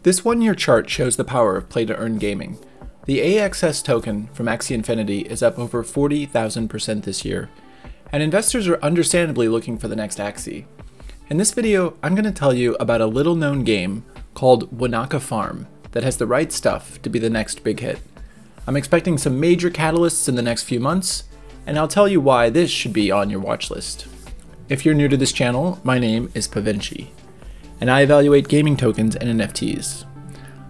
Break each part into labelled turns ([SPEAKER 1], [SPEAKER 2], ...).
[SPEAKER 1] This one-year chart shows the power of play-to-earn gaming. The AXS token from Axie Infinity is up over 40,000% this year, and investors are understandably looking for the next Axie. In this video, I'm going to tell you about a little-known game called Wanaka Farm that has the right stuff to be the next big hit. I'm expecting some major catalysts in the next few months, and I'll tell you why this should be on your watch list. If you're new to this channel, my name is Pavinci, and I evaluate gaming tokens and NFTs.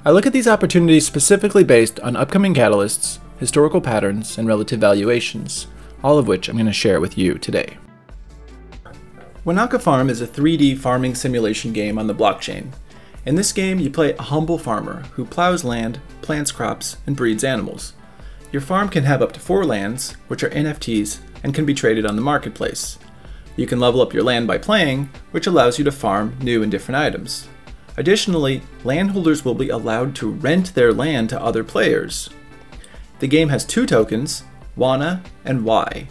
[SPEAKER 1] I look at these opportunities specifically based on upcoming catalysts, historical patterns, and relative valuations, all of which I'm going to share with you today. Wanaka Farm is a 3D farming simulation game on the blockchain. In this game, you play a humble farmer who plows land, plants crops, and breeds animals. Your farm can have up to 4 lands, which are NFTs, and can be traded on the marketplace. You can level up your land by playing, which allows you to farm new and different items. Additionally, landholders will be allowed to rent their land to other players. The game has 2 tokens, WANA and Y.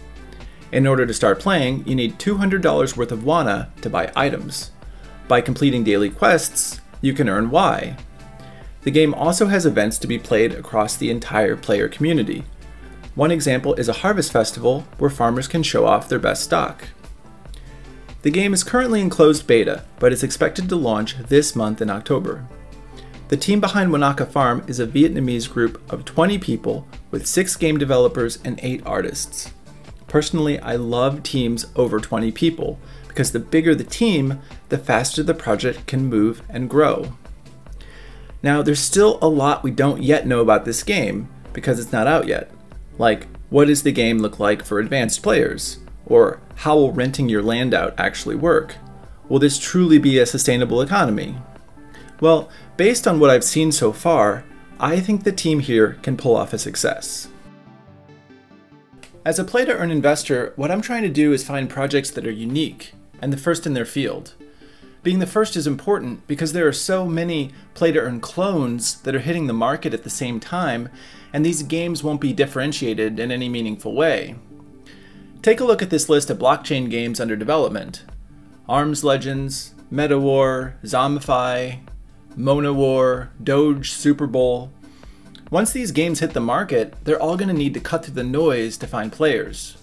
[SPEAKER 1] In order to start playing, you need $200 worth of WANA to buy items. By completing daily quests, you can earn Y. The game also has events to be played across the entire player community. One example is a harvest festival where farmers can show off their best stock. The game is currently in closed beta, but is expected to launch this month in October. The team behind Wanaka Farm is a Vietnamese group of 20 people with 6 game developers and 8 artists. Personally, I love teams over 20 people because the bigger the team, the faster the project can move and grow. Now, there's still a lot we don't yet know about this game because it's not out yet. Like, what does the game look like for advanced players? Or how will renting your land out actually work? Will this truly be a sustainable economy? Well, based on what I've seen so far, I think the team here can pull off a success. As a play-to-earn investor, what I'm trying to do is find projects that are unique and the first in their field. Being the first is important because there are so many play-to-earn clones that are hitting the market at the same time, and these games won't be differentiated in any meaningful way. Take a look at this list of blockchain games under development. Arms Legends, MetaWar, Zombify, MonaWar, Doge Super Bowl. Once these games hit the market, they're all going to need to cut through the noise to find players.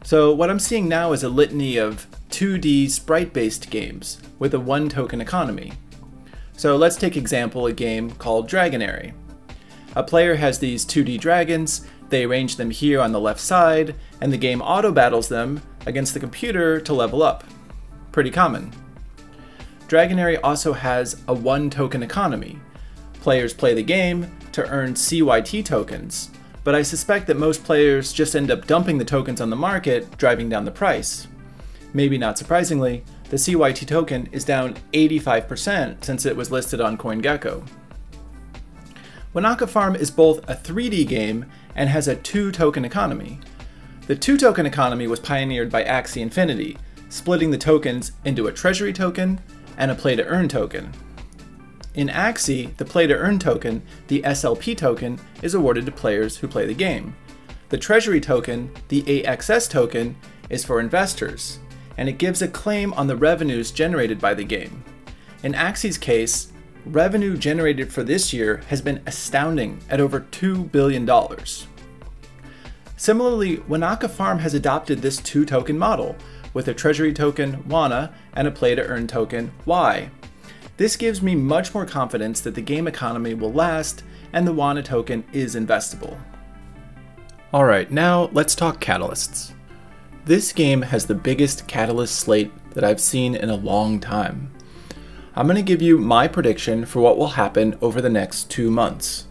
[SPEAKER 1] So what I'm seeing now is a litany of 2D sprite-based games with a 1-token economy. So let's take example a game called Dragonary. A player has these 2D dragons, they arrange them here on the left side, and the game auto-battles them against the computer to level up. Pretty common. Dragonary also has a 1-token economy. Players play the game to earn CYT tokens, but I suspect that most players just end up dumping the tokens on the market, driving down the price. Maybe not surprisingly, the CYT token is down 85% since it was listed on CoinGecko. Wanaka Farm is both a 3D game and has a 2-token economy. The 2-token economy was pioneered by Axie Infinity, splitting the tokens into a treasury token and a play-to-earn token. In Axie, the play-to-earn token, the SLP token, is awarded to players who play the game. The treasury token, the AXS token, is for investors, and it gives a claim on the revenues generated by the game. In Axie's case, revenue generated for this year has been astounding at over $2 billion. Similarly, Wanaka Farm has adopted this 2-token model, with a treasury token, WANA, and a play-to-earn token, Y. This gives me much more confidence that the game economy will last, and the WANA token is investable. Alright, now let's talk catalysts. This game has the biggest catalyst slate that I've seen in a long time. I'm going to give you my prediction for what will happen over the next 2 months.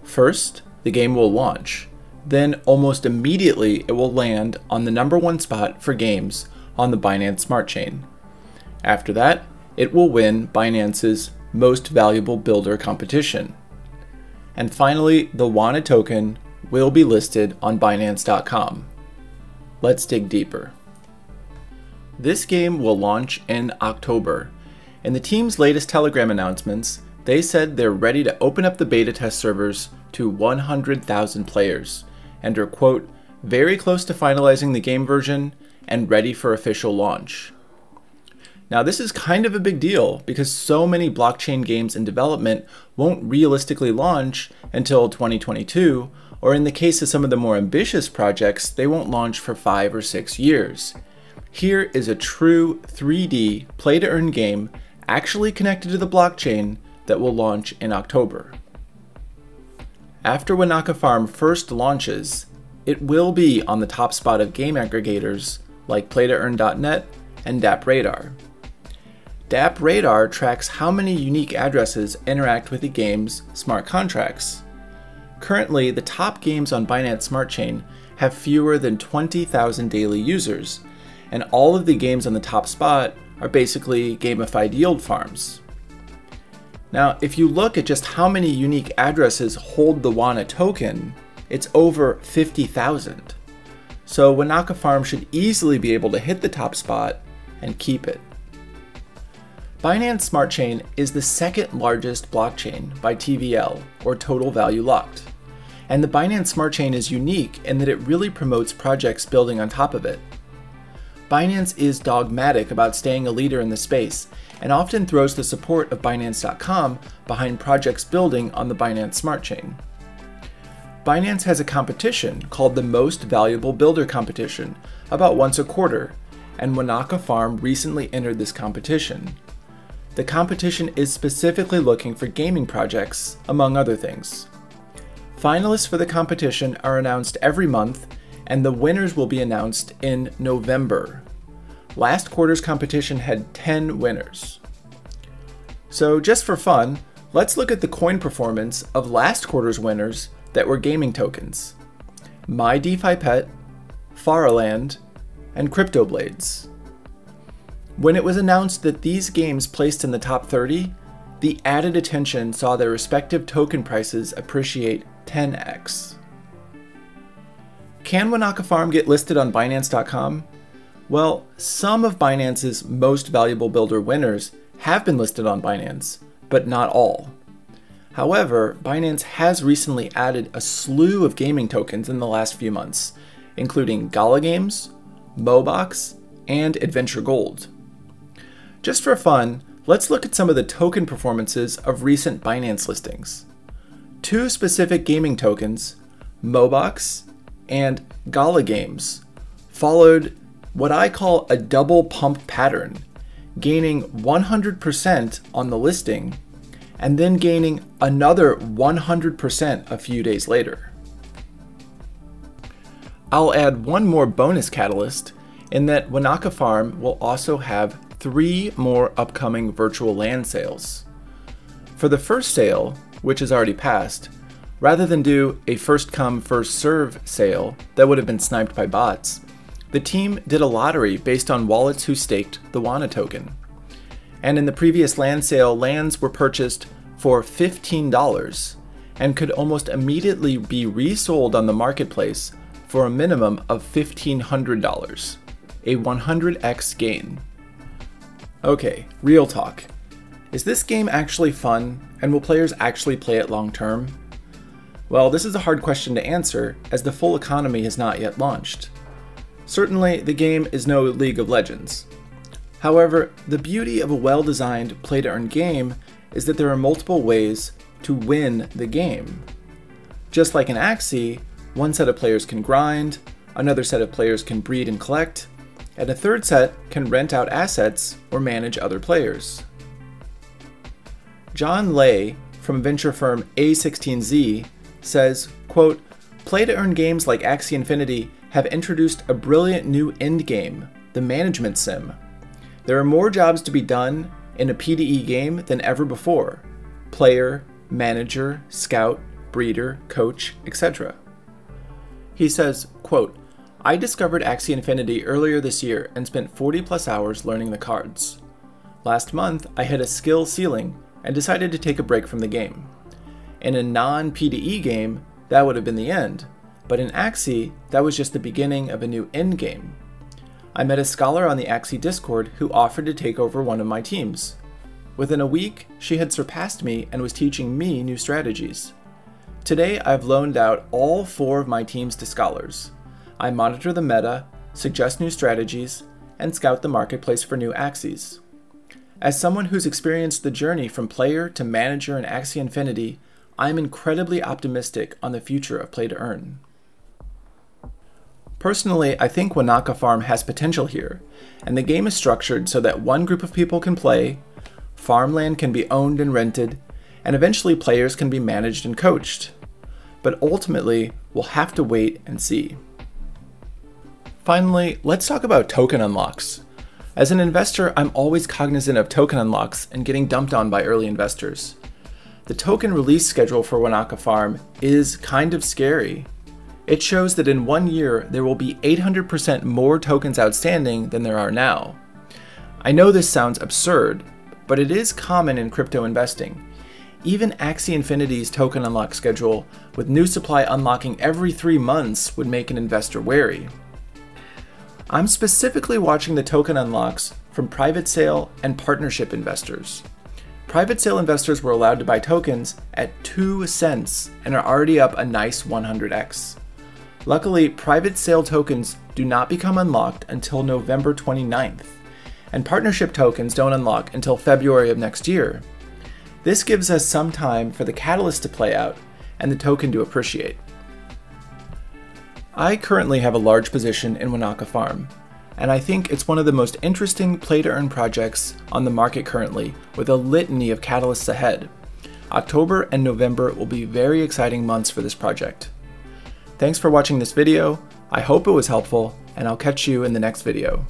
[SPEAKER 1] First, the game will launch. Then almost immediately it will land on the #1 spot for games on the Binance Smart Chain. After that, it will win Binance's Most Valuable Builder competition. And finally, the WANA token will be listed on Binance.com. Let's dig deeper. This game will launch in October. In the team's latest Telegram announcements, they said they're ready to open up the beta test servers to 100,000 players and are, quote, very close to finalizing the game version and ready for official launch. Now, this is kind of a big deal because so many blockchain games in development won't realistically launch until 2022, or in the case of some of the more ambitious projects, they won't launch for 5 or 6 years. Here is a true 3D play-to-earn game actually connected to the blockchain that will launch in October. After Wanaka Farm first launches, it will be on the top spot of game aggregators like PlayToEarn.net and DappRadar. DappRadar tracks how many unique addresses interact with the game's smart contracts. Currently, the top games on Binance Smart Chain have fewer than 20,000 daily users, and all of the games on the top spot are basically gamified yield farms. Now, if you look at just how many unique addresses hold the WANA token, it's over 50,000. So Wanaka Farm should easily be able to hit the top spot and keep it. Binance Smart Chain is the second largest blockchain by TVL, or total value locked. And the Binance Smart Chain is unique in that it really promotes projects building on top of it. Binance is dogmatic about staying a leader in the space and often throws the support of Binance.com behind projects building on the Binance Smart Chain. Binance has a competition called the Most Valuable Builder competition about once a quarter, and Wanaka Farm recently entered this competition. The competition is specifically looking for gaming projects, among other things. Finalists for the competition are announced every month, and the winners will be announced in November. Last quarter's competition had 10 winners. So just for fun, let's look at the coin performance of last quarter's winners that were gaming tokens: MyDeFiPet, Faraland, and CryptoBlades. When it was announced that these games placed in the top 30, the added attention saw their respective token prices appreciate 10x. Can Wanaka Farm get listed on Binance.com? Well, some of Binance's most valuable builder winners have been listed on Binance, but not all. However, Binance has recently added a slew of gaming tokens in the last few months, including Gala Games, Mobox, and Adventure Gold. Just for fun, let's look at some of the token performances of recent Binance listings. Two specific gaming tokens, Mobox and Gala Games, followed what I call a double pump pattern, gaining 100% on the listing and then gaining another 100% a few days later. I'll add one more bonus catalyst in that Wanaka Farm will also have 3 more upcoming virtual land sales. For the first sale, which has already passed, rather than do a first come first serve sale that would have been sniped by bots, the team did a lottery based on wallets who staked the WANA token. And in the previous land sale, lands were purchased for $15 and could almost immediately be resold on the marketplace for a minimum of $1,500, a 100x gain. Okay, real talk. Is this game actually fun, and will players actually play it long term? Well, this is a hard question to answer, as the full economy has not yet launched. Certainly, the game is no League of Legends. However, the beauty of a well-designed play-to-earn game is that there are multiple ways to win the game. Just like in Axie, one set of players can grind, another set of players can breed and collect, and a third set can rent out assets or manage other players. John Lay from venture firm A16Z says, quote, "Play-to-earn games like Axie Infinity have introduced a brilliant new endgame, the management sim. There are more jobs to be done in a PDE game than ever before: player, manager, scout, breeder, coach, etc." He says, quote, "I discovered Axie Infinity earlier this year and spent 40+ hours learning the cards. Last month, I hit a skill ceiling and decided to take a break from the game. In a non-PDE game, that would have been the end, but in Axie, that was just the beginning of a new end game. I met a scholar on the Axie Discord who offered to take over one of my teams. Within a week, she had surpassed me and was teaching me new strategies. Today, I've loaned out all 4 of my teams to scholars. I monitor the meta, suggest new strategies, and scout the marketplace for new Axies. As someone who's experienced the journey from player to manager in Axie Infinity, I'm incredibly optimistic on the future of play to earn. Personally, I think Wanaka Farm has potential here, and the game is structured so that one group of people can play, farmland can be owned and rented, and eventually players can be managed and coached. But ultimately, we'll have to wait and see. Finally, let's talk about token unlocks. As an investor, I'm always cognizant of token unlocks and getting dumped on by early investors. The token release schedule for Wanaka Farm is kind of scary. It shows that in 1 year, there will be 800% more tokens outstanding than there are now. I know this sounds absurd, but it is common in crypto investing. Even Axie Infinity's token unlock schedule, with new supply unlocking every 3 months, would make an investor wary. I'm specifically watching the token unlocks from private sale and partnership investors. Private sale investors were allowed to buy tokens at 2 cents and are already up a nice 100x. Luckily, private sale tokens do not become unlocked until November 29th, and partnership tokens don't unlock until February of next year. This gives us some time for the catalyst to play out and the token to appreciate. I currently have a large position in Wanaka Farm, and I think it's one of the most interesting play-to-earn projects on the market currently, with a litany of catalysts ahead. October and November will be very exciting months for this project. Thanks for watching this video. I hope it was helpful, and I'll catch you in the next video.